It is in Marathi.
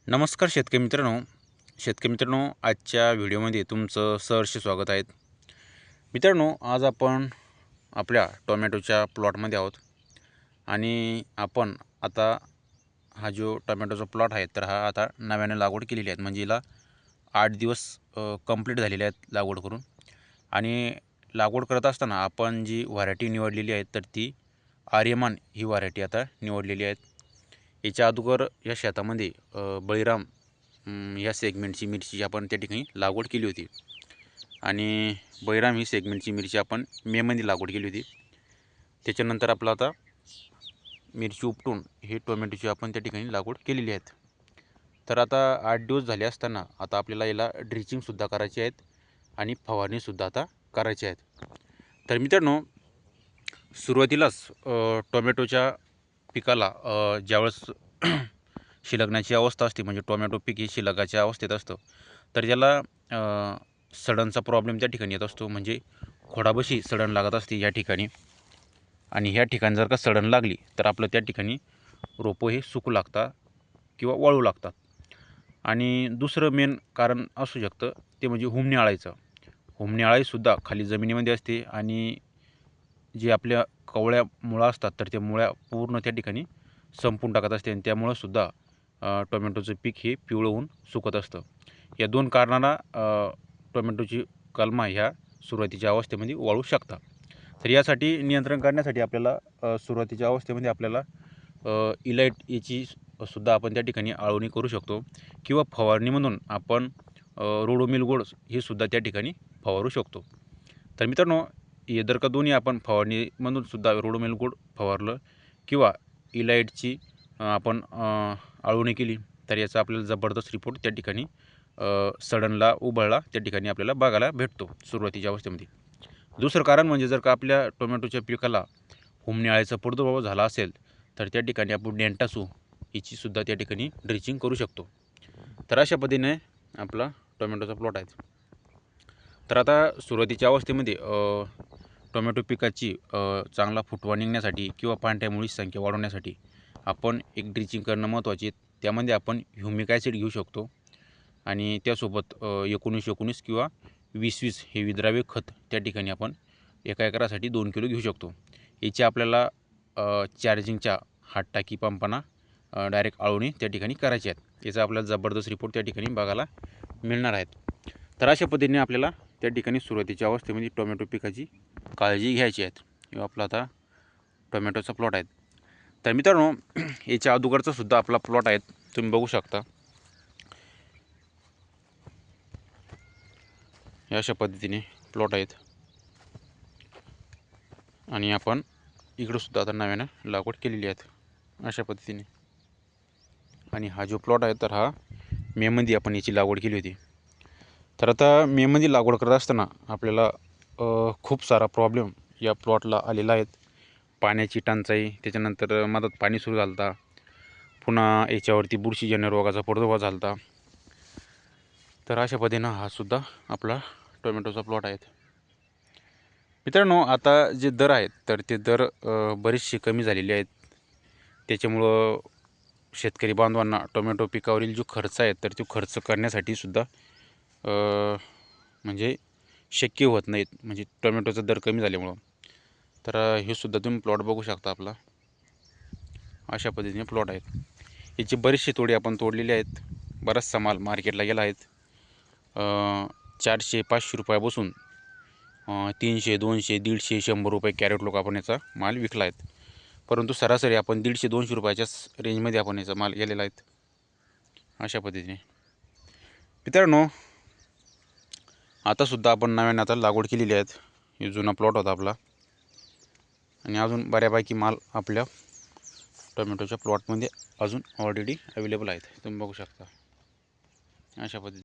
नमस्कार शेतकरी मित्रांनो, आजच्या व्हिडिओमध्ये तुमचं सहर्ष स्वागत आहे. मित्रांनो, आज आपण आपल्या टोमॅटोच्या प्लॉटमध्ये आहोत आणि आपण आता हा जो टोमॅटोचा प्लॉट आहे तर हा आता नव्याने लागवड केलेली आहे. म्हणजे हिला 8 दिवस कंप्लीट झालेले आहेत लागवड करून. आणि लागवड करत असताना आपण जी व्हरायटी निवडलेली आहे तर ती आर्यमान ही व्हरायटी आता निवडलेली आहे. याच्या अगोदर या शेतामध्ये बळीराम या सेगमेंटची मिरची आपण त्या ठिकाणी लागवड केली होती आणि बळीराम ही सेगमेंटची मिरची आपण मेमध्ये लागवड केली होती. त्याच्यानंतर आपलं आता मिरची उपटून हे टोमॅटोची आपण त्या ठिकाणी लागवड केलेली आहे. तर आता 8 दिवस झाले असताना आता आपल्याला याला ड्रिचिंगसुद्धा करायची आहेत आणि फवारणीसुद्धा आता करायची आहेत. तर मित्रांनो, सुरुवातीलाच टोमॅटोच्या पिकाला ज्यावेळेस शिलगण्याची अवस्था असते, म्हणजे टोमॅटो पीक हे शिलगाच्या अवस्थेत असतं, तर त्याला सडनचा प्रॉब्लेम त्या ठिकाणी येत असतो. म्हणजे खोडाबशी सडन लागत असते या ठिकाणी. आणि ह्या ठिकाणी जर का सडन लागली तर आपलं त्या ठिकाणी रोपं हे सुकू लागतात किंवा वाळू लागतात. आणि दुसरं मेन कारण असू शकतं ते म्हणजे हुमणी अळीचं. हुमणी अळीसुद्धा खाली जमिनीमध्ये असते आणि जे आपल्या कवळ्या मुळा असतात तर त्या मुळ्या पूर्ण त्या ठिकाणी संपून टाकत असते आणि त्यामुळं सुद्धा टोमॅटोचं पीक हे पिवळं होऊन सुकत असतं. या 2 कारणांना टोमॅटोची कलमा ह्या सुरुवातीच्या अवस्थेमध्ये वाळू शकतात. तर यासाठी नियंत्रण करण्यासाठी आपल्याला सुरुवातीच्या अवस्थेमध्ये आपल्याला इलाइट याची सुद्धा आपण त्या ठिकाणी आळवणी करू शकतो किंवा फवारणीमधून आपण रोडोमिल गोल्ड हे सुद्धा त्या ठिकाणी फवारू शकतो. तर मित्रांनो, हे जर का दोन्ही आपण फवारणीमधून सुद्धा रोडोमिल गोल्ड फवारलं किंवा इलाइटची आपण आळवणी केली तर याचा आपल्याला जबरदस्त रिपोर्ट त्या ठिकाणी सडनला उबळला त्या ठिकाणी आपल्याला बघायला भेटतो सुरुवातीच्या अवस्थेमध्ये. दुसरं कारण म्हणजे जर का आपल्या टोमॅटोच्या पिकाला हुमणी अळीचा प्रादुर्भाव झाला असेल तर त्या ठिकाणी आपण डेंटासू हिची सुद्धा त्या ठिकाणी ड्रिचिंग करू शकतो. तर अशा पद्धतीने आपला टोमॅटोचा प्लॉट आहे. तर आता सुरुवातीच्या अवस्थेमध्ये टोमॅटो पिकाची चांगला फुटवा निघण्यासाठी किंवा पांढऱ्या मुळीची संख्या वाढवण्यासाठी आपण एक ड्रिचिंग करणं महत्त्वाचे. त्यामध्ये आपण ह्युमिक ॲसिड घेऊ शकतो आणि त्यासोबत 19-19 किंवा 20-20 हे विद्राव्य खत त्या ठिकाणी आपण एका एकरासाठी 2 किलो घेऊ शकतो. याची आपल्याला चार्जिंगच्या हात टाकी पंपांना डायरेक्ट आळवणी त्या ठिकाणी करायची आहेत. याचा आपल्याला जबरदस्त रिपोर्ट त्या ठिकाणी बघायला मिळणार आहेत. तर अशा पद्धतीने आपल्याला त्या ठिकाणी सुरुवातीच्या अवस्थेमध्ये टोमॅटो पिकाची काळजी घ्यायची आहे. किंवा आपला आता टोमॅटोचा प्लॉट आहे. तर मित्रांनो, याच्या अगोदरचा सुद्धा आपला प्लॉट आहे, तुम्ही बघू शकता. या अशा पद्धतीने प्लॉट आहेत आणि आपण इकडं सुद्धा आता नव्यानं लागवड केलेली आहे अशा पद्धतीने. आणि हा जो प्लॉट आहे तर हा मेमध्ये आपण याची लागवड केली होती. तर आता मेमध्ये लागवड करत असताना आपल्याला खूप सारा प्रॉब्लेम या प्लॉटला आलेला आहे. पाण्याची टंचाई, त्याच्यानंतर मधात पाणी सुरू झालं होतं, पुन्हा याच्यावरती बुरशीजन्य रोगाचा प्रादुर्भाव झाला होता. तर अशा पद्धतीनं हा सुद्धा आपला टोमॅटोचा प्लॉट आहे. मित्रांनो, आता जे दर आहेत तर ते दर बरेचसे कमी झालेले आहेत. त्याच्यामुळं शेतकरी बांधवांना टोमॅटो पिकावरील जो खर्च आहे तर तो खर्च करण्यासाठी सुद्धा म्हणजे शक्य होत नाहीत, म्हणजे टोमॅटोचा दर कमी झाल्यामुळं. तर हे सुद्धा तुम्ही प्लॉट बघू शकता. आपला अशा पद्धतीने प्लॉट आहेत. याचे बरेचसे तोडे आपण तोडलेले आहेत. बराचसा माल मार्केटला गेला आहेत. 400-500 रुपयापासून 300, 200, 150, 100 रुपये कॅरेट लोक आपण याचा माल विकला आहेत. परंतु सरासरी आपण 150-200 रुपयाच्याच रेंजमध्ये आपण याचा माल गेलेला आहे अशा पद्धतीने. मित्रांनो, आतासुद्धा आपण नव्याने आता लागवड केलेली आहे. हे जुना प्लॉट होता आपला आणि अजून बऱ्यापैकी माल आपल्या टोमॅटोच्या प्लॉटमध्ये अजून ऑलरेडी अवेलेबल आहेत. तुम्ही बघू शकता अशा पद्धतीने.